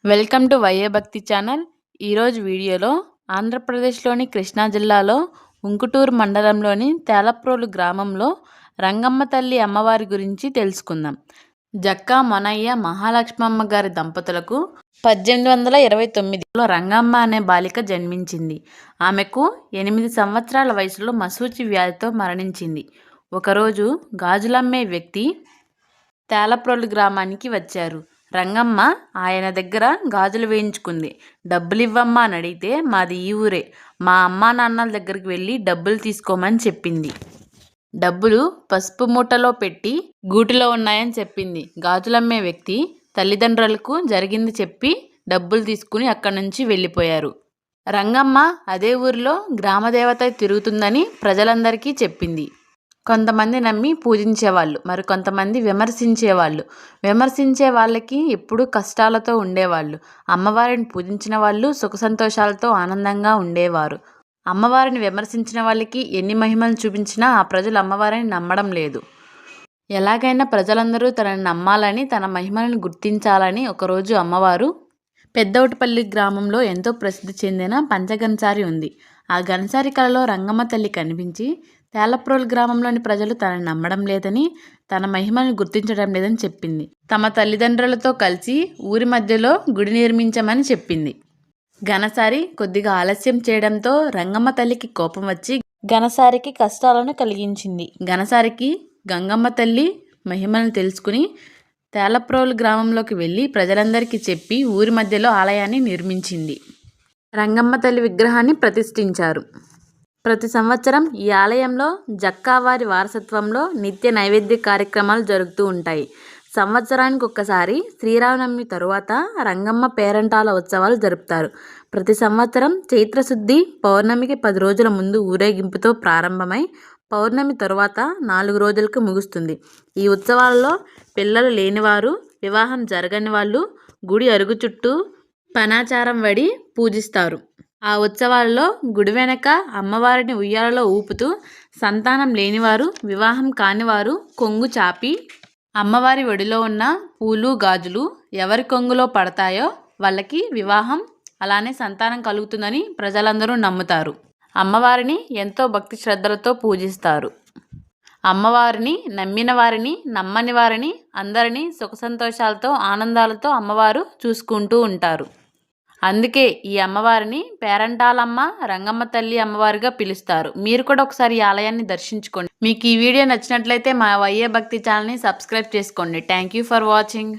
Welcome to వైఏ భక్తి channel. ఈరోజు వీడియోలో ఆంధ్రప్రదేశ్లోని కృష్ణా జిల్లాలో ఉంకుటూరు మండలంలోని తేలప్రోలు గ్రామంలో రంగమ్మ తల్లి అమ్మవారి గురించి తెలుసుకుందాం. జక్కా మొనయ్య మహాలక్ష్మమ్మ గారి దంపతులకు 1829లో రంగమ్మ అనే బాలిక జన్మించింది. ఆమెకు 8 సంవత్సరాల వయసులో మశూచి వ్యాధితో మరణించింది. ఒకరోజు గాజులమ్మే వ్యక్తి తేలప్రోలు గ్రామానికి వచ్చారు. రంగమ్మ ఆయన దగ్గర గాజులు వేయించుకుంది. డబ్బులివ్వమ్మా అని అడిగితే, మాది ఈ ఊరే, మా అమ్మా నాన్నల దగ్గరికి వెళ్ళి డబ్బులు తీసుకోమని చెప్పింది. డబ్బులు పసుపు మూటలో పెట్టి గూటిలో ఉన్నాయని చెప్పింది. గాజులమ్మే వ్యక్తి తల్లిదండ్రులకు జరిగింది చెప్పి డబ్బులు తీసుకుని అక్కడి నుంచి వెళ్ళిపోయారు. రంగమ్మ అదే ఊరిలో గ్రామదేవత తిరుగుతుందని ప్రజలందరికీ చెప్పింది. కొంతమంది నమ్మి పూజించేవాళ్ళు, మరి కొంతమంది విమర్శించేవాళ్ళు. విమర్శించే వాళ్ళకి ఎప్పుడూ కష్టాలతో ఉండేవాళ్ళు. అమ్మవారిని పూజించిన వాళ్ళు సుఖ సంతోషాలతో ఆనందంగా ఉండేవారు. అమ్మవారిని విమర్శించిన వాళ్ళకి ఎన్ని మహిమలు చూపించినా ఆ ప్రజలు అమ్మవారిని నమ్మడం లేదు. ఎలాగైనా ప్రజలందరూ తనని నమ్మాలని, తన మహిమలను గుర్తించాలని ఒకరోజు అమ్మవారు పెద్దౌటిపల్లి గ్రామంలో ఎంతో ప్రసిద్ధి చెందిన పంచగన్సారి ఉంది. ఆ గన్సారి కలలో రంగమ్మ తల్లి కనిపించి తేలప్రోలు గ్రామంలోని ప్రజలు తనని నమ్మడం లేదని, తన మహిమను గుర్తించడం లేదని చెప్పింది. తమ తల్లిదండ్రులతో కలిసి ఊరి మధ్యలో గుడి నిర్మించమని చెప్పింది. గనసారి కొద్దిగా ఆలస్యం చేయడంతో రంగమ్మ తల్లికి కోపం వచ్చి గనసారికి కష్టాలను కలిగించింది. గనసారికి గంగమ్మ తల్లి మహిమను తెలుసుకుని తేలప్రోలు గ్రామంలోకి వెళ్ళి ప్రజలందరికీ చెప్పి ఊరి మధ్యలో ఆలయాన్ని నిర్మించింది. రంగమ్మ తల్లి విగ్రహాన్ని ప్రతిష్ఠించారు. ప్రతి సంవత్సరం ఈ ఆలయంలో జక్కావారి వారసత్వంలో నిత్య నైవేద్య కార్యక్రమాలు జరుగుతూ ఉంటాయి. సంవత్సరానికి ఒక్కసారి శ్రీరామనవమి తరువాత రంగమ్మ పేరంటాల ఉత్సవాలు జరుపుతారు. ప్రతి సంవత్సరం చైత్రశుద్ధి పౌర్ణమికి 10 రోజుల ముందు ఊరేగింపుతో ప్రారంభమై పౌర్ణమి తరువాత 4 రోజులకు ముగుస్తుంది. ఈ ఉత్సవాలలో పిల్లలు లేనివారు, వివాహం జరగని వాళ్ళు గుడి అరుగు చుట్టూ పనాచారం వడి పూజిస్తారు. ఆ ఉత్సవాలలో గుడి వెనక అమ్మవారిని ఉయ్యాలలో ఊపుతూ సంతానం లేనివారు, వివాహం కానివారు కొంగు చాపి అమ్మవారి ఒడిలో ఉన్న పూలు గాజులు ఎవరి కొంగులో పడతాయో వాళ్ళకి వివాహం, అలానే సంతానం కలుగుతుందని ప్రజలందరూ నమ్ముతారు. అమ్మవారిని ఎంతో భక్తి శ్రద్ధలతో పూజిస్తారు. అమ్మవారిని నమ్మిన వారిని, నమ్మని వారిని అందరినీ సుఖ సంతోషాలతో ఆనందాలతో అమ్మవారు చూసుకుంటూ ఉంటారు. అందుకే ఈ అమ్మవారిని పేరంటాలమ్మ, రంగమ్మ తల్లి అమ్మవారిగా పిలుస్తారు. మీరు కూడా ఒకసారి ఈ ఆలయాన్ని దర్శించుకోండి. మీకు ఈ వీడియో నచ్చినట్లయితే మా వైఏ భక్తి ఛానల్ని సబ్స్క్రైబ్ చేసుకోండి. Thank you for watching.